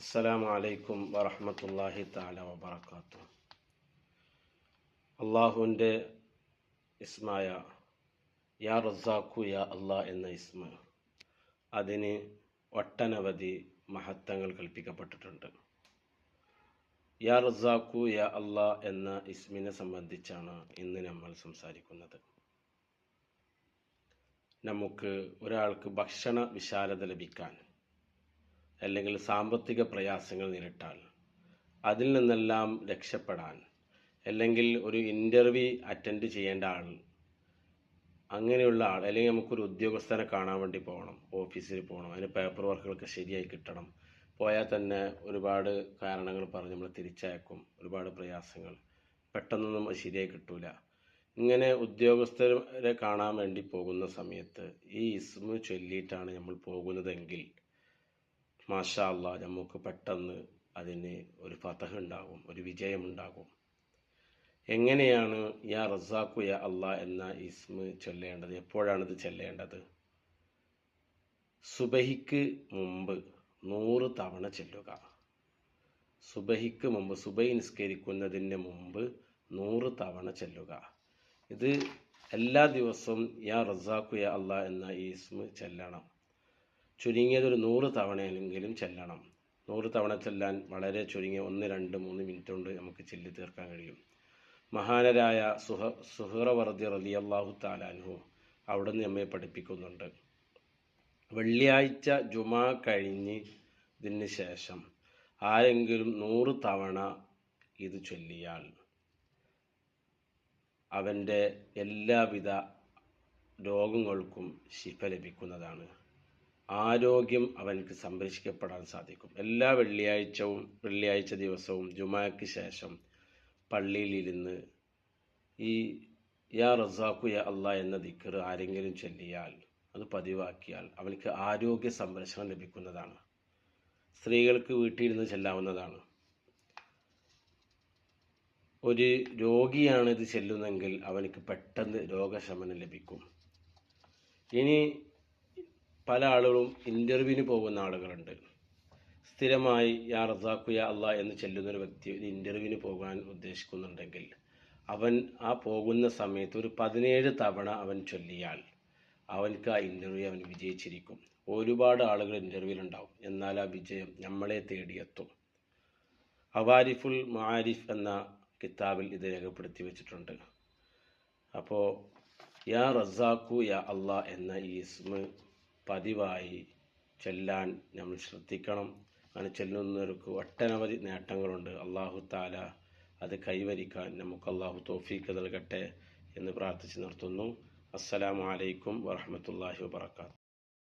അസ്സലാമു അലൈക്കും വറഹ്മത്തുള്ളാഹി തആല വബറകാതുഹു. അള്ളാഹുവിൻ്റെ ഇസ്മായ യാ റസാഖു യാ അള്ളാഹ് എന്ന ഇസ്മ, അതിന് ഒട്ടനവധി മഹത്വങ്ങൾ കൽപ്പിക്കപ്പെട്ടിട്ടുണ്ട്. യാ റസാഖു യാ അള്ളാഹ് എന്ന ഇസ്മിനെ സംബന്ധിച്ചാണ് ഇന്ന് നമ്മൾ സംസാരിക്കുന്നത്. നമുക്ക് ഒരാൾക്ക് ഭക്ഷണ വിശാലത ലഭിക്കാൻ, അല്ലെങ്കിൽ സാമ്പത്തിക പ്രയാസങ്ങൾ നേരിട്ടാൽ അതിൽ നിന്നെല്ലാം രക്ഷപ്പെടാൻ, അല്ലെങ്കിൽ ഒരു ഇൻ്റർവ്യൂ അറ്റൻഡ് ചെയ്യേണ്ട ആൾ, അങ്ങനെയുള്ള ആൾ, അല്ലെങ്കിൽ നമുക്കൊരു ഉദ്യോഗസ്ഥനെ കാണാൻ വേണ്ടി പോകണം, ഓഫീസിൽ പോകണം, അതിന് പേപ്പർ വർക്കുകളൊക്കെ ശരിയായി കിട്ടണം. പോയാൽ തന്നെ ഒരുപാട് കാരണങ്ങൾ പറഞ്ഞ് നമ്മൾ തിരിച്ചയക്കും, ഒരുപാട് പ്രയാസങ്ങൾ, പെട്ടെന്നൊന്നും അത് ശരിയായി കിട്ടൂല. ഇങ്ങനെ ഉദ്യോഗസ്ഥരെ കാണാൻ വേണ്ടി പോകുന്ന സമയത്ത് ഈ ഇസ്മു ചൊല്ലിയിട്ടാണ് നമ്മൾ പോകുന്നതെങ്കിൽ മാഷാ അല്ലാഹ് നമുക്ക് പെട്ടെന്ന് അതിന് ഒരു ഫതഹ് ഉണ്ടാകും, ഒരു വിജയമുണ്ടാകും. എങ്ങനെയാണ് യാ റസാഖു യാ അള്ളാഹ് എന്ന ഇസ്മ ചൊല്ലേണ്ടത്? എപ്പോഴാണിത് ചൊല്ലേണ്ടത്? സുബഹിക്ക് മുമ്പ് 100 തവണ ചൊല്ലുക. സുബഹിക്ക് മുമ്പ്, സുബഹി നിസ്കരിക്കുന്നതിന് മുമ്പ് 100 തവണ ചൊല്ലുക. ഇത് എല്ലാ ദിവസവും യാ റസാഖു യാ അള്ളാഹ് എന്ന ഈ ഇസ്മ ചൊല്ലണം. ചുരുങ്ങിയത് ഒരു 100 തവണയെങ്കിലും ചെല്ലണം. 100 തവണ ചെല്ലാൻ വളരെ ചുരുങ്ങിയ 1, 2, 3 മിനിറ്റ് കൊണ്ട് നമുക്ക് ചൊല്ലി തീർക്കാൻ കഴിയും. മഹാനരായ സുഹറവർദി റളിയല്ലാഹു തആല അൻഹു അവിടുന്ന് നമ്മെ പഠിപ്പിക്കുന്നുണ്ട്. വെള്ളിയാഴ്ച ജുമാ കഴിഞ്ഞതിന് ശേഷം ആരെങ്കിലും 100 തവണ ഇത് ചൊല്ലിയാൽ അവൻ്റെ എല്ലാവിധ രോഗങ്ങൾക്കും ശിഫ ലഭിക്കുന്നതാണ്. ആരോഗ്യം അവനക്ക് സംരക്ഷിക്കപ്പെടാൻ സാധിക്കും. എല്ലാ വെള്ളിയാഴ്ച ദിവസവും ജുമാക്ക് ശേഷം പള്ളിയിലിരുന്ന് ഈ യാ റസാഖു യാ അള്ളാഹ് എന്ന ദിക്ർ ആരെങ്കിലും ചൊല്ലിയാൽ, അത് പതിവാക്കിയാൽ അവനക്ക് ആരോഗ്യ സംരക്ഷണം ലഭിക്കുന്നതാണ്. സ്ത്രീകൾക്ക് വീട്ടിലിരുന്ന് ചെല്ലാവുന്നതാണ്. ഒരു രോഗിയാണ് ഇത് ചെല്ലുന്നെങ്കിൽ അവനക്ക് പെട്ടെന്ന് രോഗശമനം ലഭിക്കും. ഇനി പല ആളുകളും ഇൻ്റർവ്യൂവിന് പോകുന്ന ആളുകളുണ്ട്. സ്ഥിരമായി യാ റസാഖു യാ അള്ളാഹ് എന്ന് ചെല്ലുന്നൊരു വ്യക്തി ഒരു ഇൻ്റർവ്യൂവിന് പോകാൻ ഉദ്ദേശിക്കുന്നുണ്ടെങ്കിൽ അവൻ ആ പോകുന്ന സമയത്ത് ഒരു 17 തവണ അവൻ ചൊല്ലിയാൽ അവൻക്ക് ആ ഇൻ്റർവ്യൂ അവൻ വിജയിച്ചിരിക്കും. ഒരുപാട് ആളുകൾ ഇൻ്റർവ്യൂവിലുണ്ടാവും, എന്നാൽ ആ വിജയം നമ്മളെ തേടിയെത്തും. അവാരിഫുൽ മആരിഫ് എന്ന കിതാബിൽ ഇത് രേഖപ്പെടുത്തി വെച്ചിട്ടുണ്ട്. അപ്പോൾ യാ റസാഖു യാ അള്ളാഹ് എന്ന ഈ ഇസ്മ പതിവായി ചൊല്ലാൻ നമ്മൾ ശ്രദ്ധിക്കണം. അങ്ങനെ ചെല്ലുന്നവർക്ക് ഒട്ടനവധി നേട്ടങ്ങളുണ്ട്. അല്ലാഹു തആല അത് കൈവരിക്കാൻ നമുക്ക് അല്ലാഹു തൗഫീഖ് നൽകട്ടെ എന്ന് പ്രാർത്ഥിച്ച് നിർത്തുന്നു. അസ്സലാമു അലൈക്കും വറഹ്മത്തുള്ളാഹി വബറകാതുഹു.